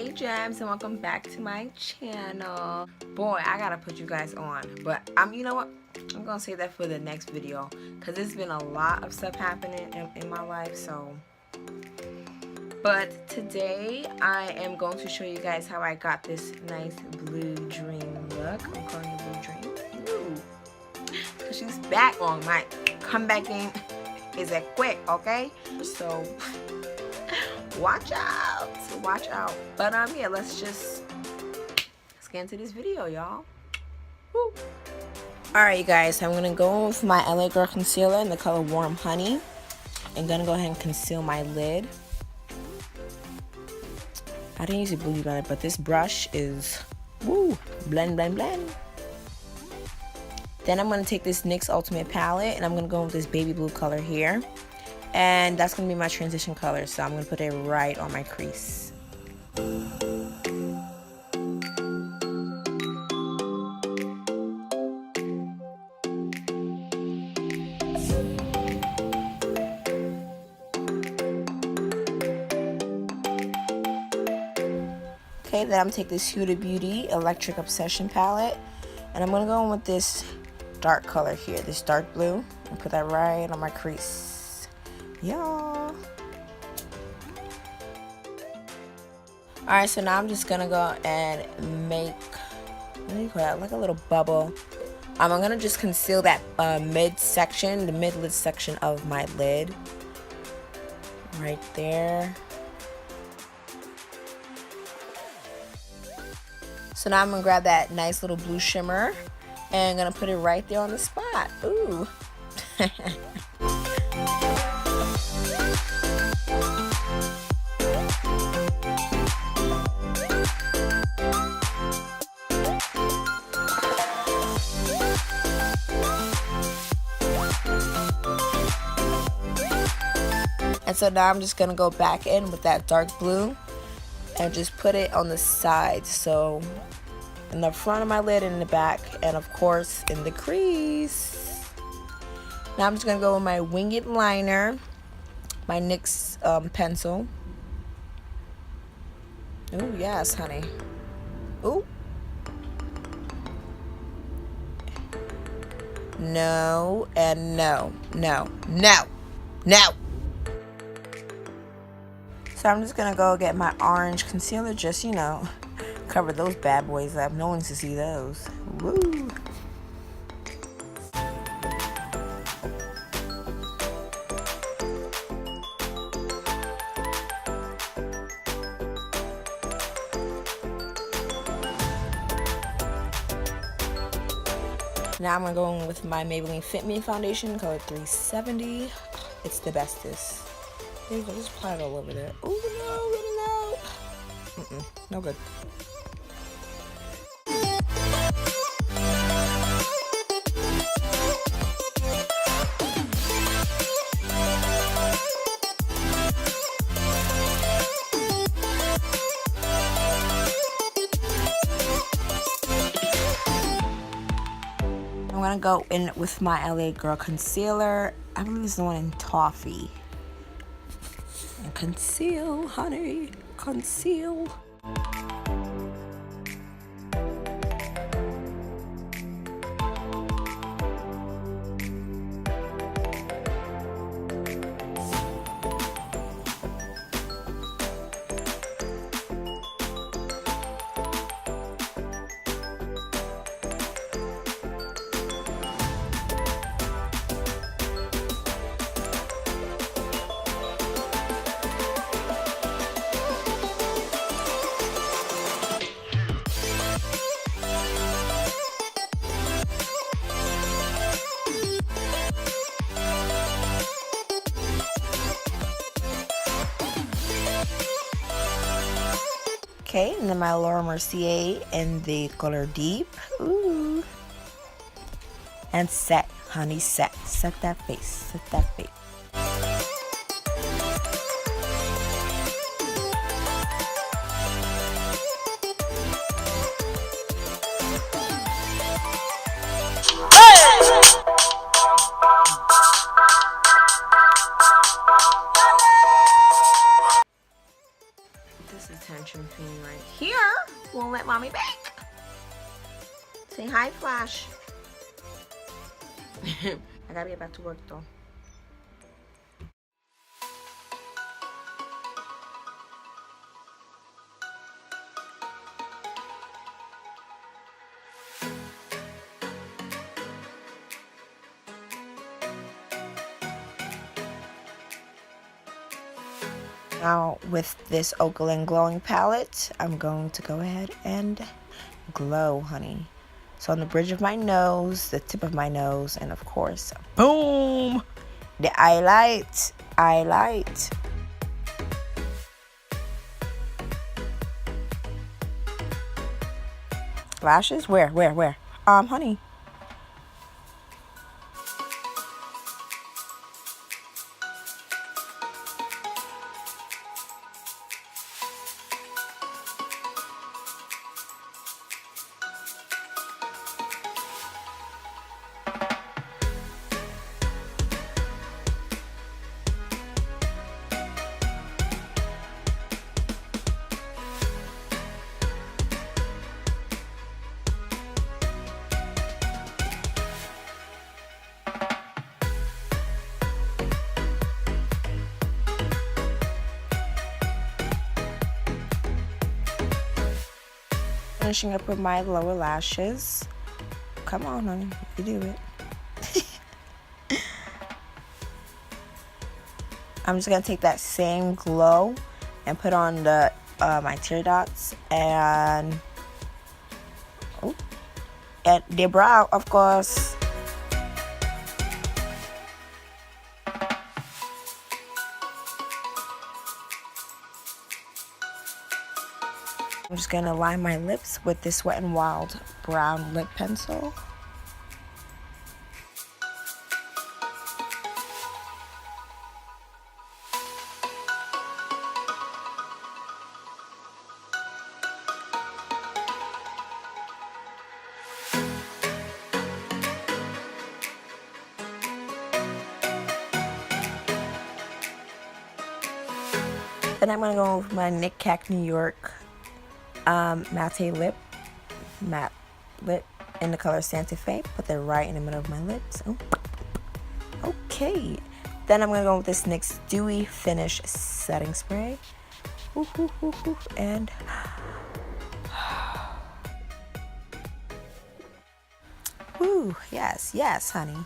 Hey gems, and welcome back to my channel. Boy, I gotta put you guys on, but you know what, I'm gonna save that for the next video because there's been a lot of stuff happening in my life. So but today I am going to show you guys how I got this nice blue dream look. I'm calling it blue dream. Ooh, because she's back on my comeback game. Is it quick? Okay, so watch out, but yeah, let's get into this video, y'all. Woo. Alright, you guys, I'm gonna go with my LA Girl concealer in the color Warm Honey. I'm gonna go ahead and conceal my lid. I didn't use a blue blender, but this brush is woo, blend. Then I'm gonna take this NYX Ultimate palette and I'm gonna go with this baby blue color here. And that's going to be my transition color, so I'm going to put it right on my crease. Okay, then I'm going to take this Huda Beauty Electric Obsession palette, and I'm going to go in with this dark color here, this dark blue, and put that right on my crease. Yeah. Alright, so now I'm just gonna go and make, what do you call that, like a little bubble. I'm gonna just conceal that mid section, the mid lid section of my lid right there. So now I'm gonna grab that nice little blue shimmer and I'm gonna put it right there on the spot. Ooh. And so now I'm just going to go back in with that dark blue and just put it on the side. So in the front of my lid and in the back, and of course in the crease. Now I'm just going to go with my winged liner, my NYX pencil. Oh yes, honey. Ooh. No and no. So I'm just gonna go get my orange concealer, just, you know, cover those bad boys up. No one needs to see those. Woo! Now I'm gonna go in with my Maybelline FitMe foundation, color 370. It's the bestest. There you go, just apply it all over there. Oh no, no good. I'm gonna go in with my LA Girl concealer. I believe it's the one in Toffee. And conceal, honey, conceal. Okay, and then my Laura Mercier in the color Deep. Ooh. And set, honey, set that face, This is Attention Fiend. right here. Won't let mommy back. Say hi, Flash. I gotta get back to work though. Now with this Ochre Glowing Palette, I'm going to go ahead and glow, honey. So on the bridge of my nose, the tip of my nose, and of course, boom, the highlight. Lashes? Where? Honey. Finishing up with my lower lashes. Come on, honey, you do it. I'm just gonna take that same glow and put on the my tear dots and the brow, of course. I'm just gonna line my lips with this Wet n Wild brown lip pencil. Then I'm gonna go with my Nick Cack New York matte lip in the color Sante Fe. Put that right in the middle of my lips. Oh. Okay. Then I'm gonna go with this NYX Dewy Finish setting spray. And ooh, yes, honey.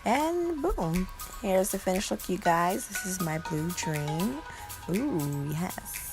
And boom. Here's the finished look, you guys. This is my blue dream. Ooh, yes.